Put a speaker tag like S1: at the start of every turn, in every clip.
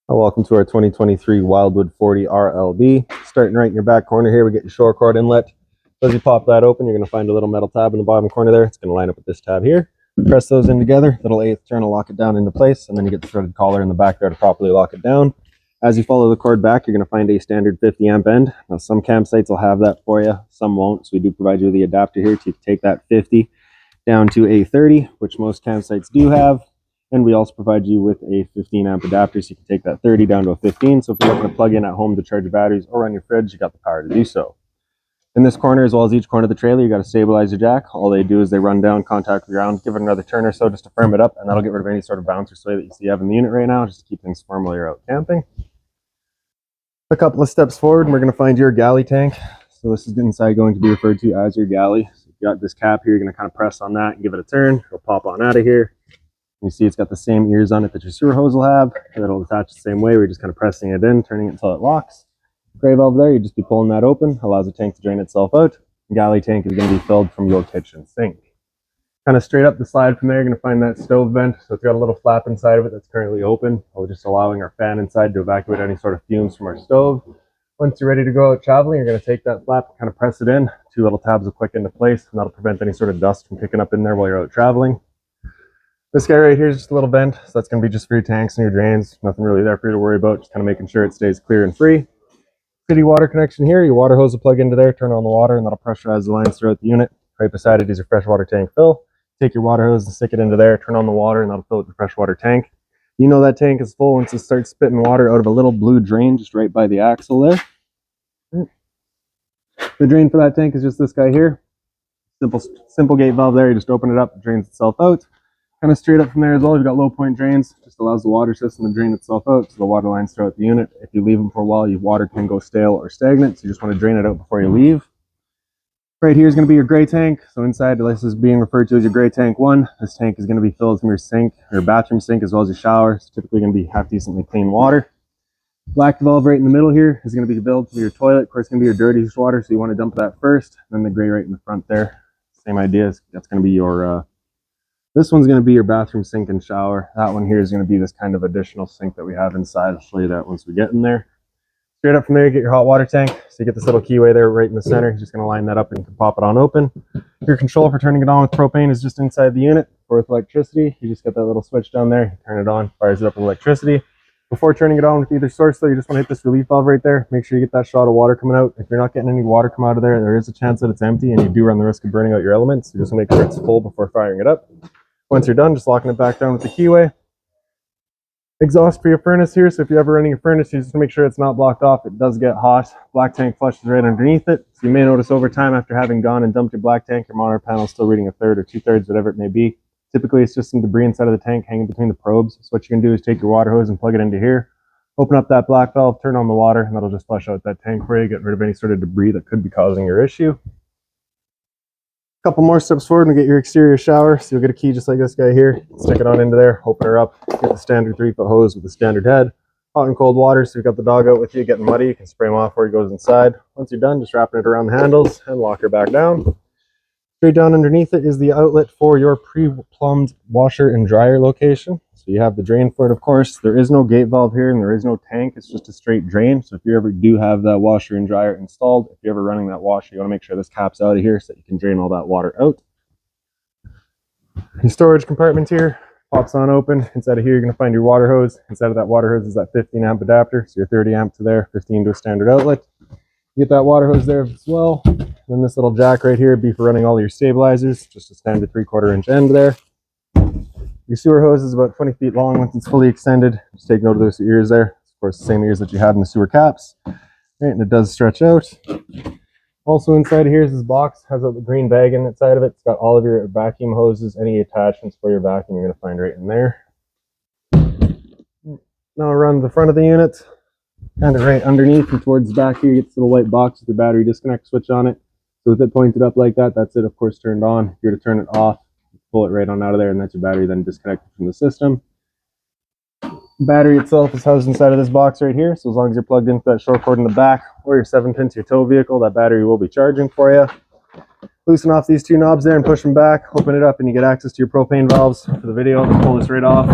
S1: Welcome to our 2023 Wildwood 40 RLB. Starting right in your back corner here, we get your shore cord inlet. So as you pop that open, you're going to find a little metal tab in the bottom corner there. It's going to line up with this tab here. Press those in together. That'll eighth turn to lock it down into place, and then you get the threaded collar in the back there to properly lock it down. As you follow the cord back, you're going to find a standard 50 amp end. Now some campsites will have that for you, some won't. So we do provide you with the adapter here to take that 50 down to a 30, which most campsites do have. And we also provide you with a 15 amp adapter, so you can take that 30 down to a 15. So if you're looking to plug in at home to charge your batteries or run your fridge, you got the power to do so. In this corner, as well as each corner of the trailer, you got a stabilizer jack. All they do is they run down, contact the ground, give it another turn or so just to firm it up, and that'll get rid of any sort of bounce or sway that you see having the unit right now, just to keep things firm while you're out camping. A couple of steps forward, and we're going to find your galley tank. So this is inside going to be referred to as your galley. So you've got this cap here, you're going to kind of press on that and give it a turn. It'll pop on out of here. You see it's got the same ears on it that your sewer hose will have, and it'll attach the same way. We're just kind of pressing it in, turning it until it locks. Gray valve there, you just be pulling that open, allows the tank to drain itself out. The galley tank is going to be filled from your kitchen sink. Kind of straight up the slide from there, you're going to find that stove vent. So it's got a little flap inside of it that's currently open. We're just allowing our fan inside to evacuate any sort of fumes from our stove. Once you're ready to go out traveling, you're going to take that flap and kind of press it in. Two little tabs will click into place, and that'll prevent any sort of dust from picking up in there while you're out traveling. This guy right here is just a little bent, so that's going to be just for your tanks and your drains. Nothing really there for you to worry about, just kind of making sure it stays clear and free. City water connection here, your water hose will plug into there, turn on the water, and that'll pressurize the lines throughout the unit. Right beside it is your freshwater tank fill. Take your water hose and stick it into there, turn on the water, and that'll fill up your freshwater tank. You know that tank is full once it starts spitting water out of a little blue drain just right by the axle there. The drain for that tank is just this guy here. Simple gate valve there, you just open it up, it drains itself out. Kind of straight up from there as well, you've got low point drains, just allows the water system to drain itself out, so the water lines throughout the unit. If you leave them for a while, your water can go stale or stagnant, so you just want to drain it out before you leave. Right here is going to be your gray tank. So inside, this is being referred to as your gray tank 1. This tank is going to be filled from your sink, or bathroom sink, as well as your shower. It's typically going to be half decently clean water. Black valve right in the middle here is going to be filled for your toilet. Of course, it's going to be your dirtiest water, so you want to dump that first. Then the gray right in the front there. Same idea. That's going to be your this one's going to be your bathroom sink and shower. That one here is going to be this kind of additional sink that we have inside. I'll show you that once we get in there. Straight up from there, you get your hot water tank. So you get this little keyway there right in the center. You're just going to line that up and you can pop it on open. Your control for turning it on with propane is just inside the unit. Or with electricity, you just get that little switch down there. You turn it on, fires it up with electricity. Before turning it on with either source, though, you just want to hit this relief valve right there. Make sure you get that shot of water coming out. If you're not getting any water come out of there, there is a chance that it's empty, and you do run the risk of burning out your elements. So you just want to make sure it's full before firing it up. Once you're done, just locking it back down with the keyway. Exhaust for your furnace here, so if you're ever running your furnace, you just make sure it's not blocked off. It does get hot. Black tank flushes right underneath it. So you may notice over time, after having gone and dumped your black tank, your monitor panel is still reading a third or 2/3, whatever it may be. Typically, it's just some debris inside of the tank hanging between the probes. So what you can do is take your water hose and plug it into here. Open up that black valve, turn on the water, and that'll just flush out that tank for you, get rid of any sort of debris that could be causing your issue. Couple more steps forward and get your exterior shower. So you'll get a key just like this guy here. Stick it on into there, open her up, get the standard 3-foot hose with the standard head. Hot and cold water, so you've got the dog out with you getting muddy. You can spray him off before he goes inside. Once you're done, just wrapping it around the handles and lock her back down. Straight down underneath it is the outlet for your pre-plumbed washer and dryer location. So you have the drain for it, of course. There is no gate valve here and there is no tank. It's just a straight drain. So if you ever do have that washer and dryer installed, if you're ever running that washer, you want to make sure this cap's out of here so that you can drain all that water out. Your storage compartment here pops on open. Inside of here, you're going to find your water hose. Inside of that water hose is that 15 amp adapter. So your 30 amp to there, 15 to a standard outlet. You get that water hose there as well. Then this little jack right here would be for running all your stabilizers. Just a standard 3/4 inch end there. Your sewer hose is about 20 feet long once it's fully extended. Just take note of those ears there. Of course, the same ears that you have in the sewer caps. Right, and it does stretch out. Also inside here is this box. Has a green bag inside of it. It's got all of your vacuum hoses, any attachments for your vacuum you're going to find right in there. Now around the front of the unit, kind of right underneath and towards the back here, you get this little white box with your battery disconnect switch on it. So with it pointed up like that, that's it, of course, turned on. If you're to turn it off, pull it right on out of there, and that's your battery then disconnected from the system. The battery itself is housed inside of this box right here, so as long as you're plugged into that short cord in the back or your 7-pin to your tow vehicle, that battery will be charging for you. Loosen off these two knobs there and push them back, open it up, and you get access to your propane valves. For the video, I'll pull this right off.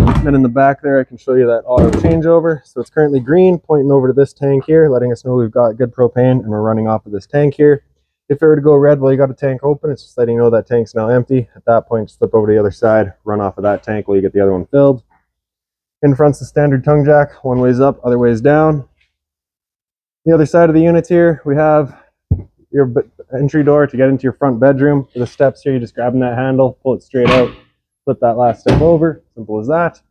S1: And then in the back there, I can show you that auto changeover. So it's currently green, pointing over to this tank here, letting us know we've got good propane and we're running off of this tank here. If it were to go red while you got a tank open, it's just letting you know that tank's now empty. At that point, slip over to the other side, run off of that tank while you get the other one filled. In front's the standard tongue jack, one way's up, other way's down. The other side of the unit here, we have your entry door to get into your front bedroom. For the steps here, you're just grabbing that handle, pull it straight out, flip that last step over, simple as that.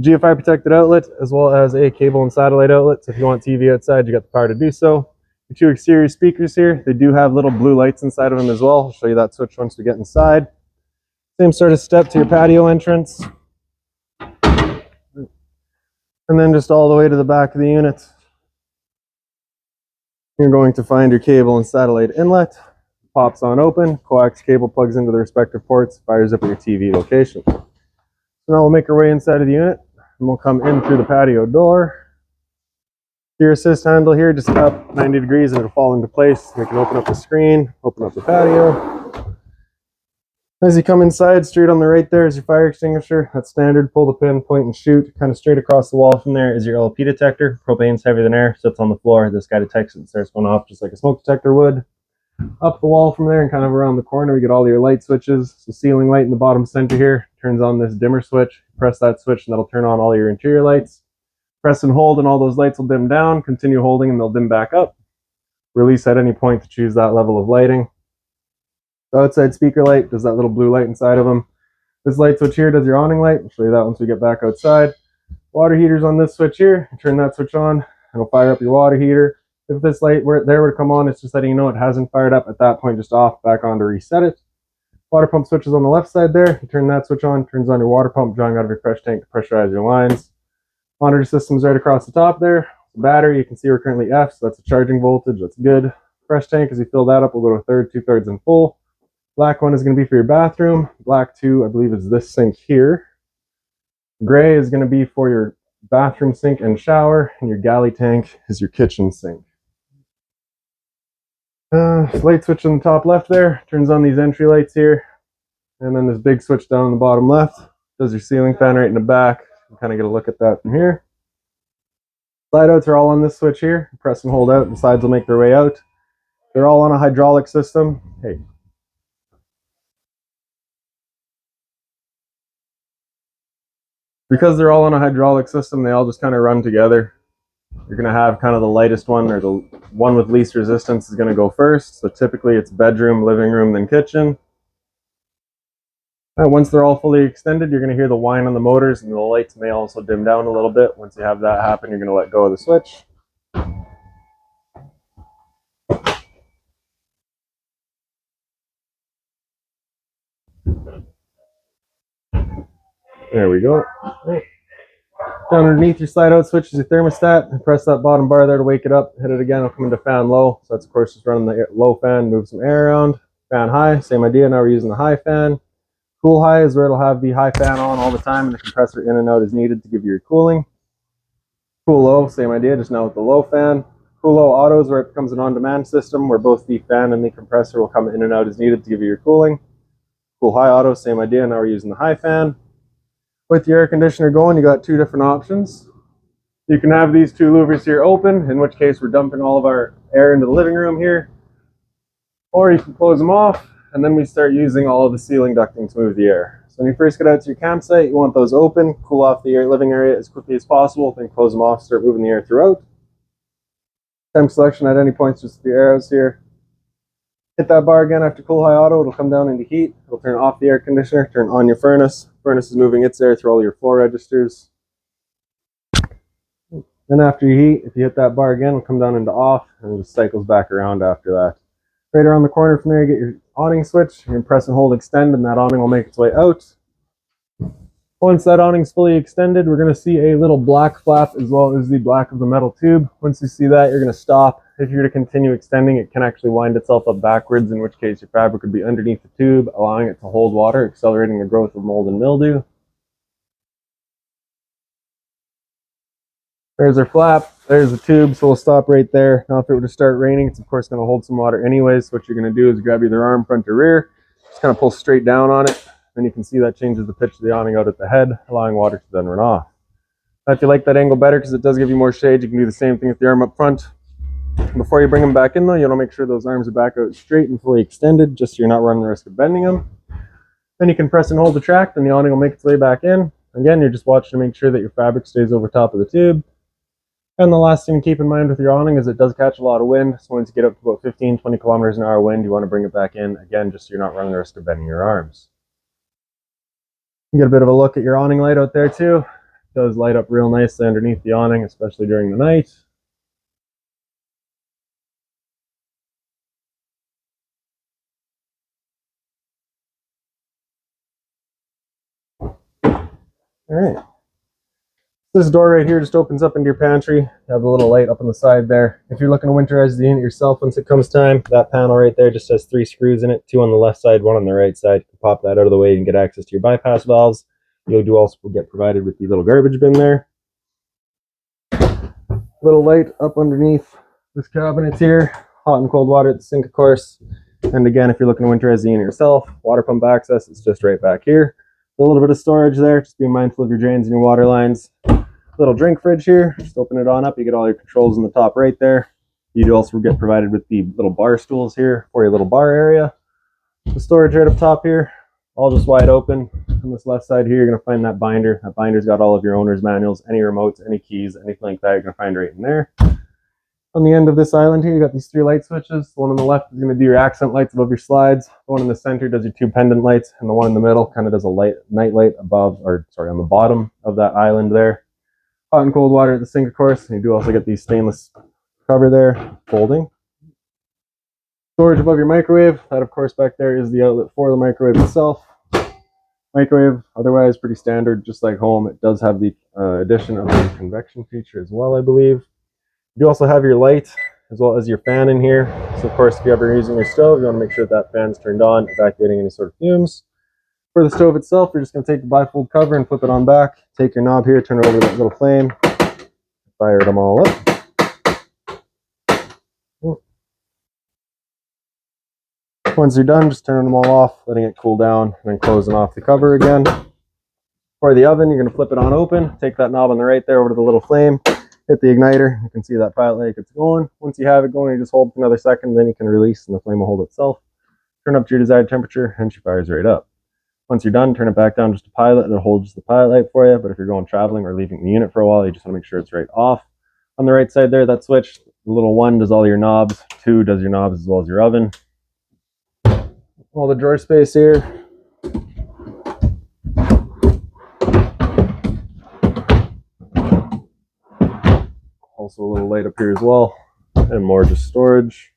S1: GFI protected outlet, as well as a cable and satellite outlet. So if you want TV outside, you got the power to do so. The two exterior speakers here, they do have little blue lights inside of them as well. I'll show you that switch once we get inside. Same sort of step to your patio entrance. And then just all the way to the back of the unit. You're going to find your cable and satellite inlet. Pops on open, coax cable plugs into the respective ports, fires up at your TV location. So now we'll make our way inside of the unit, and we'll come in through the patio door. Your assist handle here, just up 90 degrees and it'll fall into place. We can open up the screen, open up the patio. As you come inside, straight on the right there is your fire extinguisher. That's standard, pull the pin, point and shoot. Kind of straight across the wall from there is your LP detector. Propane's heavier than air, so it's on the floor. This guy detects it and starts going off just like a smoke detector would. Up the wall from there and kind of around the corner, we get all your light switches. So ceiling light in the bottom center here turns on this dimmer switch. Press that switch and that'll turn on all your interior lights. Press and hold and all those lights will dim down. Continue holding and they'll dim back up. Release at any point to choose that level of lighting. The outside speaker light does that little blue light inside of them. This light switch here does your awning light. I'll show you that once we get back outside. Water heater's on this switch here. You turn that switch on, it'll fire up your water heater. If this light were to come on, it's just letting you know it hasn't fired up. At that point, just off, back on to reset it. Water pump switch is on the left side there. You turn that switch on, turns on your water pump, drawing out of your fresh tank to pressurize your lines. Monitor system's right across the top there. The battery, you can see we're currently F, so that's a charging voltage. That's good. Fresh tank, as you fill that up, we'll go to a third, 2/3 and full. Black one is going to be for your bathroom. Black 2, I believe, is this sink here. Gray is going to be for your bathroom sink and shower, and your galley tank is your kitchen sink. Light switch on the top left there turns on these entry lights here, and then this big switch down on the bottom left does your ceiling fan right in the back. You kind of get a look at that from here. Slide outs are all on this switch here. Press and hold out, and sides will make their way out. They're all on a hydraulic system. Hey. Because they're all on a hydraulic system, they all just kind of run together. You're going to have kind of the lightest one, or the one with least resistance is going to go first. So typically it's bedroom, living room, then kitchen. Once they're all fully extended, you're going to hear the whine on the motors, and the lights may also dim down a little bit. Once you have that happen, you're going to let go of the switch. There we go. Down underneath your slide out switch is your thermostat. Press that bottom bar there to wake it up. Hit it again, it'll come into fan low. So that's of course just running the low fan, move some air around. Fan high, same idea. Now we're using the high fan. Cool high is where it'll have the high fan on all the time and the compressor in and out as needed to give you your cooling. Cool low, same idea, just now with the low fan. Cool low auto is where it becomes an on-demand system where both the fan and the compressor will come in and out as needed to give you your cooling. Cool high auto, same idea. Now we're using the high fan. With your air conditioner going, you got two different options. You can have these two louvers here open, in which case we're dumping all of our air into the living room here. Or you can close them off, and then we start using all of the ceiling ducting to move the air. So when you first get out to your campsite, you want those open, cool off the living area as quickly as possible, then close them off, start moving the air throughout. Temp selection at any point, just the arrows here. Hit that bar again after cool high auto, it'll come down into heat. It'll turn off the air conditioner, turn on your furnace. Furnace is moving its air through all your floor registers. Then after you heat, if you hit that bar again, it'll come down into off, and it just cycles back around after that. Right around the corner from there, you get your awning switch. You can press and hold extend, and that awning will make its way out. Once that awning's fully extended, we're going to see a little black flap as well as the black of the metal tube. Once you see that, you're going to stop. If you're to continue extending, it can actually wind itself up backwards, in which case your fabric would be underneath the tube, allowing it to hold water, accelerating the growth of mold and mildew. There's our flap, there's the tube, so we'll stop right there. Now if it were to start raining, it's of course going to hold some water anyways. So what you're going to do is grab either arm, front or rear, just kind of pull straight down on it. then you can see that changes the pitch of the awning out at the head, allowing water to then run off. Now, if you like that angle better because it does give you more shade, you can do the same thing with the arm up front. Before you bring them back in though, you want to make sure those arms are back out straight and fully extended, just so you're not running the risk of bending them. Then you can press and hold the track, and the awning will make its way back in. Again, you're just watching to make sure that your fabric stays over top of the tube. And the last thing to keep in mind with your awning is it does catch a lot of wind. So once you get up to about 15-20 kilometers an hour wind, you want to bring it back in, again, just so you're not running the risk of bending your arms. You get a bit of a look at your awning light out there too. It does light up real nicely underneath the awning, especially during the night. All right. This door right here just opens up into your pantry. You have a little light up on the side there. If you're looking to winterize the unit yourself once it comes time, that panel right there just has 3 screws in it, 2 on the left side, 1 on the right side. You can pop that out of the way and get access to your bypass valves. You'll also get provided with the little garbage bin there. Little light up underneath this cabinet here. Hot and cold water at the sink, of course. And again, if you're looking to winterize the unit yourself, water pump access is just right back here. A little bit of storage there, just be mindful of your drains and your water lines. Little drink fridge here, just open it on up, you get all your controls in the top right there. You do also get provided with the little bar stools here for your little bar area. The storage right up top here, all just wide open. On this left side here, you're going to find that binder. That binder's got all of your owner's manuals, any remotes, any keys, anything like that, you're going to find right in there. On the end of this island here, you got these 3 light switches. The one on the left is going to do your accent lights above your slides. The one in the center does your 2 pendant lights, and the one in the middle kind of does a night light above, or sorry, on the bottom of that island there. Hot and cold water at the sink, of course. And you do also get these stainless cover there, folding. Storage above your microwave. That, of course, back there is the outlet for the microwave itself. Microwave, otherwise pretty standard, just like home. It does have the addition of the convection feature as well, I believe. You also have your light as well as your fan in here. So, of course, if you're ever using your stove, you want to make sure that fan's turned on, evacuating any sort of fumes. For the stove itself, you're just going to take the bifold cover and flip it on back. Take your knob here, turn it over to that little flame, fire them all up. Once you're done, just turn them all off, letting it cool down, and then closing off the cover again. For the oven, you're going to flip it on open, take that knob on the right there over to the little flame, hit the igniter. You can see that pilot light gets going. Once you have it going, you just hold for another second, then you can release and the flame will hold itself. Turn up to your desired temperature, and she fires right up. Once you're done, turn it back down just to pilot. It'll hold just the pilot light for you, but if you're going traveling or leaving the unit for a while, you just want to make sure it's right off. On the right side there, that switch, the little 1 does all your knobs, 2 does your knobs as well as your oven. All the drawer space here. Also a little light up here as well, and more just storage.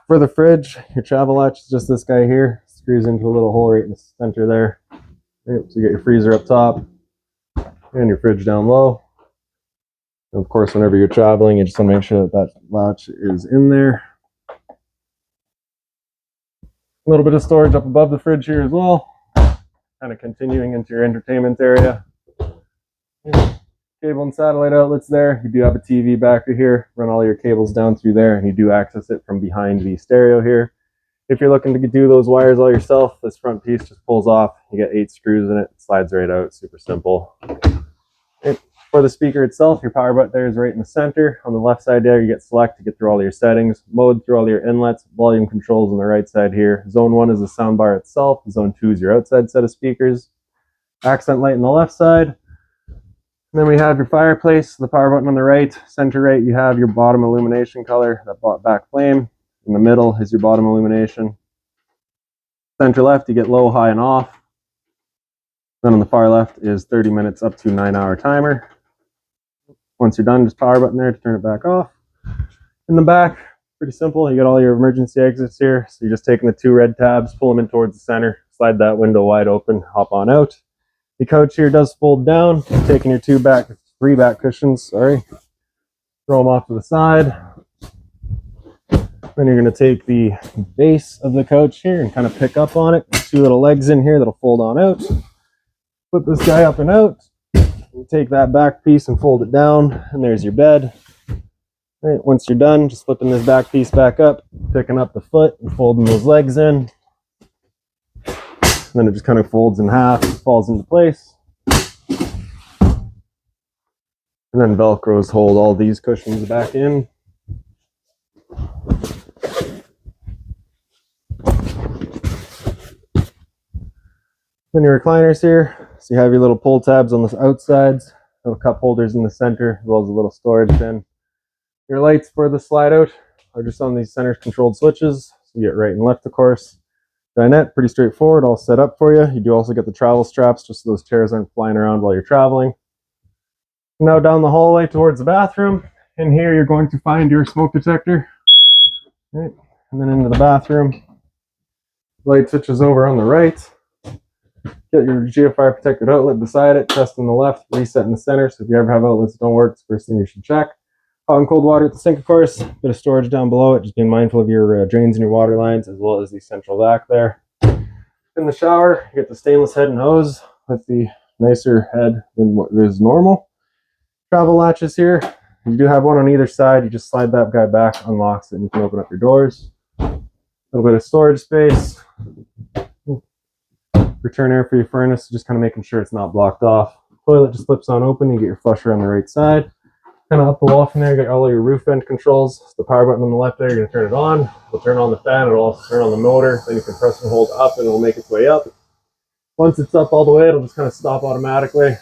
S1: For the fridge, your travel latch is just this guy here. Screws into a little hole right in the center there. Right, so you get your freezer up top and your fridge down low. And of course, whenever you're traveling, you just want to make sure that that latch is in there. A little bit of storage up above the fridge here as well. Kind of continuing into your entertainment area. Cable and satellite outlets there. You do have a TV back here. Run all your cables down through there, and you do access it from behind the stereo here. If you're looking to do those wires all yourself, this front piece just pulls off. You get 8 screws in it. It slides right out. Super simple. For the speaker itself, your power button there is right in the center. On the left side there, you get select to get through all your settings. Mode through all your inlets. Volume controls on the right side here. Zone 1 is the sound bar itself. Zone 2 is your outside set of speakers. Accent light on the left side. And then we have your fireplace, the power button on the right. Center right, you have your bottom illumination color, that back flame. In the middle is your bottom illumination. Center left, you get low, high, and off. Then on the far left is 30 minutes up to 9-hour timer. Once you're done, just power button there to turn it back off. In the back, pretty simple. You got all your emergency exits here. So you're just taking the 2 red tabs, pull them in towards the center, slide that window wide open, hop on out. The couch here does fold down. Taking your 3 back cushions, sorry. Throw them off to the side. Then you're going to take the base of the couch here and kind of pick up on it. 2 little legs in here that'll fold on out. Flip this guy up and out. Take that back piece and fold it down, and there's your bed. All right, once you're done, just flipping this back piece back up, picking up the foot and folding those legs in. then it just kind of folds in half, falls into place. And then Velcros hold all these cushions back in. Then your recliners here. So you have your little pull tabs on the outsides, little cup holders in the center, as well as a little storage bin. Your lights for the slide out are just on these center controlled switches. So you get right and left, of course. Dinette, pretty straightforward, all set up for you. You do also get the travel straps just so those chairs aren't flying around while you're traveling. Now down the hallway towards the bathroom. In here you're going to find your smoke detector. Right. And then into the bathroom. Light switches over on the right. Get your GFI protected outlet beside it, test on the left, reset in the center. So if you ever have outlets that don't work, it's the first thing you should check. Hot and cold water at the sink, of course. Bit of storage down below it. Just being mindful of your drains and your water lines, as well as the central vac there. In the shower, you get the stainless head and hose with the nicer head than what is normal. Travel latches here. You do have one on either side. You just slide that guy back, unlocks it, and you can open up your doors. A little bit of storage space. Return air for your furnace, just kind of making sure it's not blocked off. Toilet just flips on open. You get your flusher on the right side. Kind of up the wall from there, you got all your roof vent controls. So the power button on the left there, you're going to turn it on. It'll turn on the fan. It'll also turn on the motor. Then you can press and hold up and it'll make its way up. Once it's up all the way, it'll just kind of stop automatically.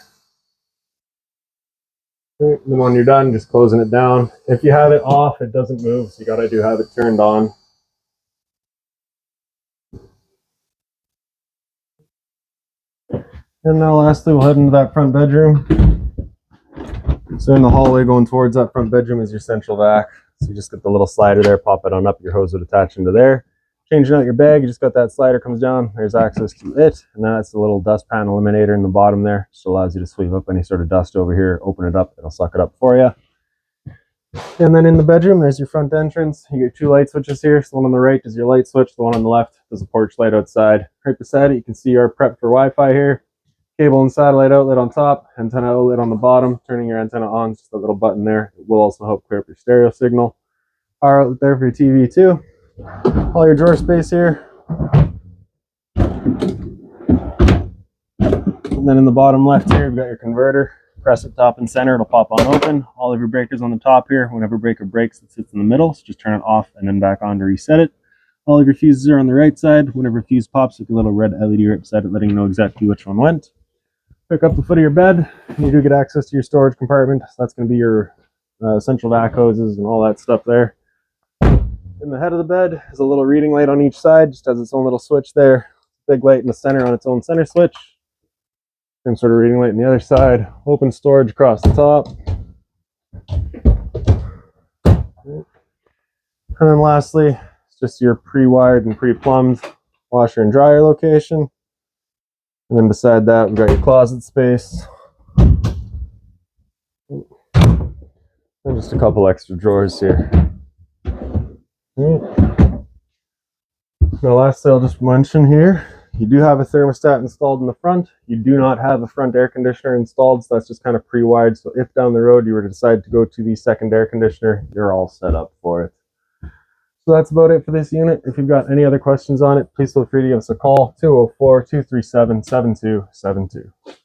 S1: And then when you're done, just closing it down. If you have it off, it doesn't move. So you got to have it turned on. And now lastly, we'll head into that front bedroom. So in the hallway going towards that front bedroom is your central vac. So you just get the little slider there, pop it on up, your hose would attach into there. Changing out your bag, you just got that slider comes down, there's access to it. And then that's the little dust pan eliminator in the bottom there. Just allows you to sweep up any sort of dust over here, open it up, it'll suck it up for you. And then in the bedroom, there's your front entrance. You get two light switches here. So the one on the right is your light switch, the one on the left is a porch light outside. Right beside it, you can see our prep for Wi-Fi here. Cable and satellite outlet on top, antenna outlet on the bottom. Turning your antenna on, just a little button there. It will also help clear up your stereo signal. Power outlet there for your TV too. All your drawer space here. And then in the bottom left here, you've got your converter. Press it top and center, it'll pop on open. All of your breakers on the top here. Whenever breaker breaks, it sits in the middle. So just turn it off and then back on to reset it. All of your fuses are on the right side. Whenever a fuse pops, with a little red LED right beside it, letting you know exactly which one went. Pick up the foot of your bed, and you do get access to your storage compartment. So that's going to be your central vac hoses and all that stuff there. In the head of the bed is a little reading light on each side, just has its own little switch there. Big light in the center on its own center switch. Same sort of reading light on the other side. Open storage across the top. And then lastly, it's just your pre-wired and pre-plumbed washer and dryer location. And then beside that, we've got your closet space. And just a couple extra drawers here. Now lastly, I'll just mention here, you do have a thermostat installed in the front. You do not have a front air conditioner installed, so that's just kind of pre-wired. So if down the road you were to decide to go to the second air conditioner, you're all set up for it. So that's about it for this unit. If you've got any other questions on it, please feel free to give us a call, 204-237-7272.